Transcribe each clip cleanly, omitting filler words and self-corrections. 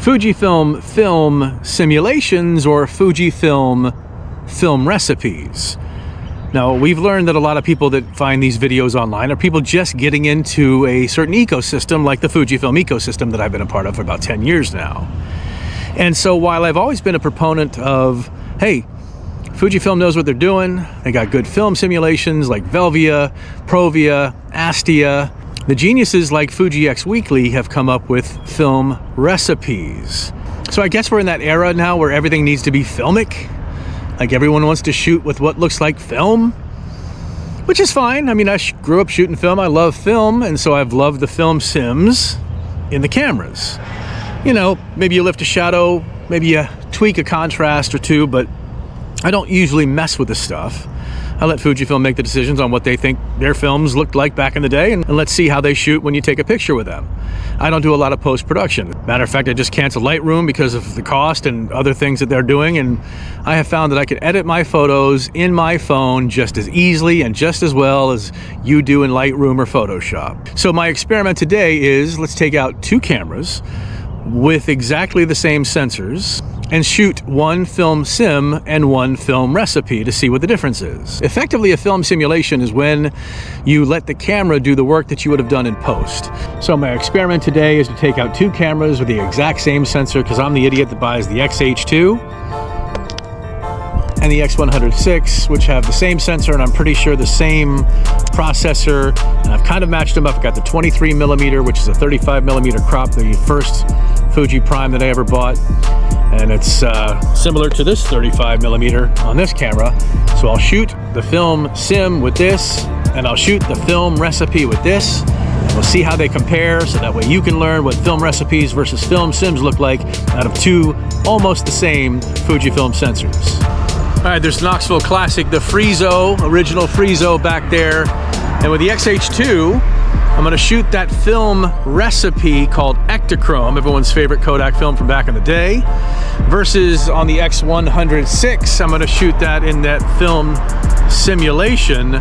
Fujifilm film simulations or Fujifilm film recipes. Now, we've learned that a lot of people that find these videos online are people just getting into a certain ecosystem, like the Fujifilm ecosystem that I've been a part of for about 10 years now. And so while I've always been a proponent of, hey, Fujifilm knows what they're doing, they got good film simulations like Velvia, Provia, Astia, the geniuses like Fuji X Weekly have come up with film recipes. So I guess we're in that era now where everything needs to be filmic. Like everyone wants to shoot with what looks like film, which is fine. I mean, I grew up shooting film. I love film, and so I've loved the film sims in the cameras. You know, maybe you lift a shadow, maybe you tweak a contrast or two, but I don't usually mess with this stuff. I let Fujifilm make the decisions on what they think their films looked like back in the day, and let's see how they shoot when you take a picture with them. I don't do a lot of post-production. Matter of fact, I just canceled Lightroom because of the cost and other things that they're doing, and I have found that I can edit my photos in my phone just as easily and just as well as you do in Lightroom or Photoshop. So my experiment today is, let's take out two cameras with exactly the same sensors and shoot one film sim and one film recipe to see what the difference is. Effectively, a film simulation is when you let the camera do the work that you would have done in post. So my experiment today is to take out two cameras with the exact same sensor, because I'm the idiot that buys the X-H2 and the X100VI, which have the same sensor and I'm pretty sure the same processor, and I've kind of matched them up. I've got the 23mm, which is a 35mm crop, the first Fuji Prime that I ever bought, and it's similar to this 35mm on this camera. So I'll shoot the film sim with this, and I'll shoot the film recipe with this, and we'll see how they compare, so that way you can learn what film recipes versus film sims look like out of two almost the same Fujifilm sensors. All right, there's Knoxville Classic, the Friso, original Friso back there. And with the X-H2, I'm gonna shoot that film recipe called Ektachrome, everyone's favorite Kodak film from back in the day, versus on the X100VI, I'm gonna shoot that in that film simulation,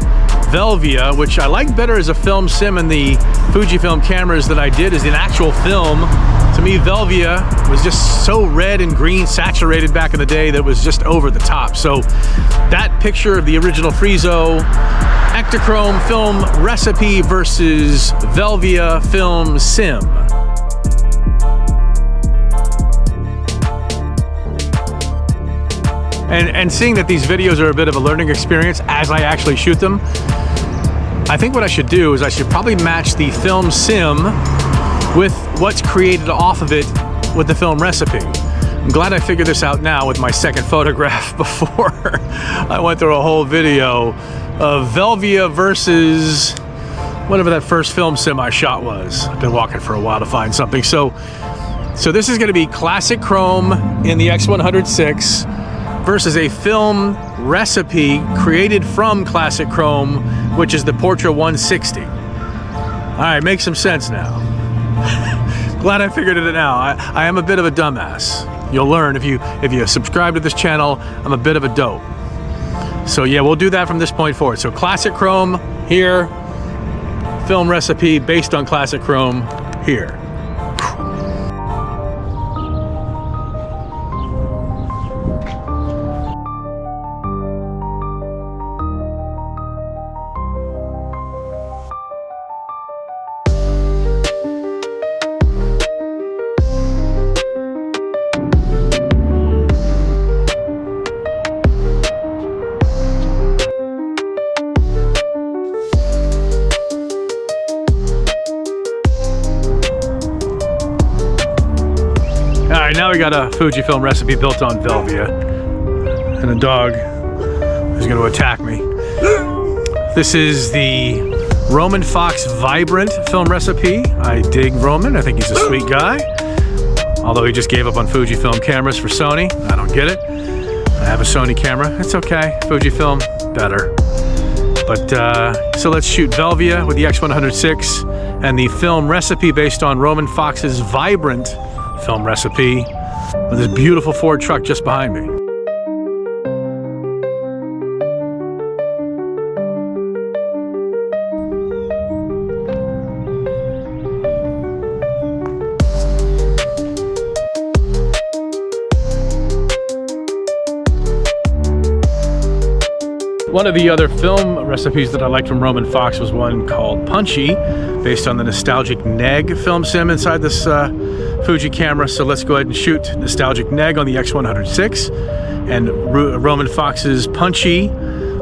Velvia, which I like better as a film sim in the Fujifilm cameras than I did as an actual film. To me, Velvia was just so red and green saturated back in the day that it was just over the top. So that picture of the original Friso Ektachrome film recipe versus Velvia film sim. And seeing that these videos are a bit of a learning experience as I actually shoot them, I think what I should do is I should probably match the film sim with what's created off of it with the film recipe. I'm glad I figured this out now with my second photograph before I went through a whole video of Velvia versus whatever that first film sim I shot was. I've been walking for a while to find something. So this is gonna be classic chrome in the X100VI versus a film recipe created from classic chrome, which is the Portra 160. All right, makes some sense now. Glad I figured it out. I am a bit of a dumbass. You'll learn if you subscribe to this channel. I'm a bit of a dope. So yeah, we'll do that from this point forward. So classic chrome here, film recipe based on classic chrome here. Now we got a Fujifilm recipe built on Velvia and a dog who's going to attack me. This is the Roman Fox Vibrant film recipe. I dig Roman. I think he's a sweet guy. Although he just gave up on Fujifilm cameras for Sony. I don't get it. I have a Sony camera. It's okay. Fujifilm, better. But so let's shoot Velvia with the X100VI and the film recipe based on Roman Fox's Vibrant film recipe with this beautiful Ford truck just behind me. One of the other film recipes that I liked from Roman Fox was one called Punchy, based on the nostalgic Neg film sim inside this Fuji camera. So let's go ahead and shoot nostalgic Neg on the X100VI and Roman Fox's Punchy,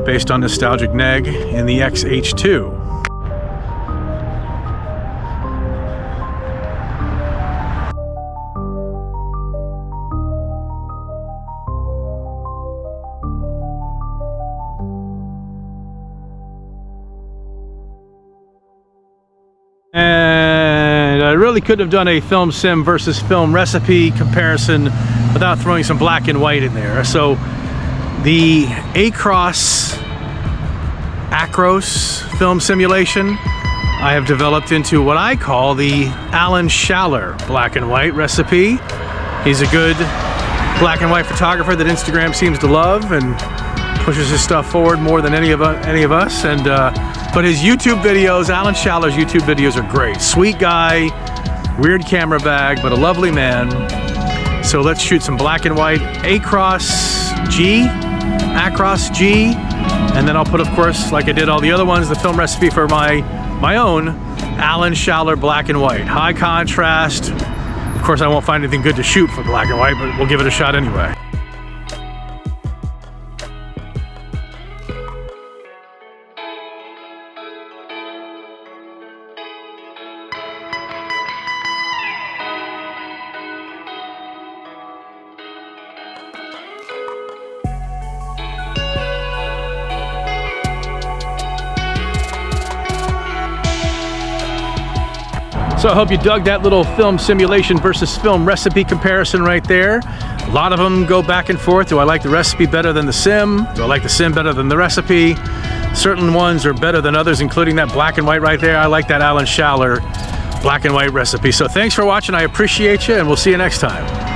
based on nostalgic Neg in the X-H2. And I really couldn't have done a film sim versus film recipe comparison without throwing some black and white in there. So the Acros film simulation I have developed into what I call the Alan Schaller black and white recipe. He's a good black and white photographer that Instagram seems to love and pushes his stuff forward more than any of us. And but his YouTube videos, Alan Schaller's YouTube videos, are great. Sweet guy, weird camera bag, but a lovely man. So let's shoot some black and white Acros G, and then I'll put, of course, like I did all the other ones, the film recipe for my own Alan Schaller black and white. High contrast. Of course, I won't find anything good to shoot for black and white, but we'll give it a shot anyway. So I hope you dug that little film simulation versus film recipe comparison right there. A lot of them go back and forth. Do I like the recipe better than the sim? Do I like the sim better than the recipe? Certain ones are better than others, including that black and white right there. I like that Alan Schaller black and white recipe. So thanks for watching. I appreciate you, and we'll see you next time.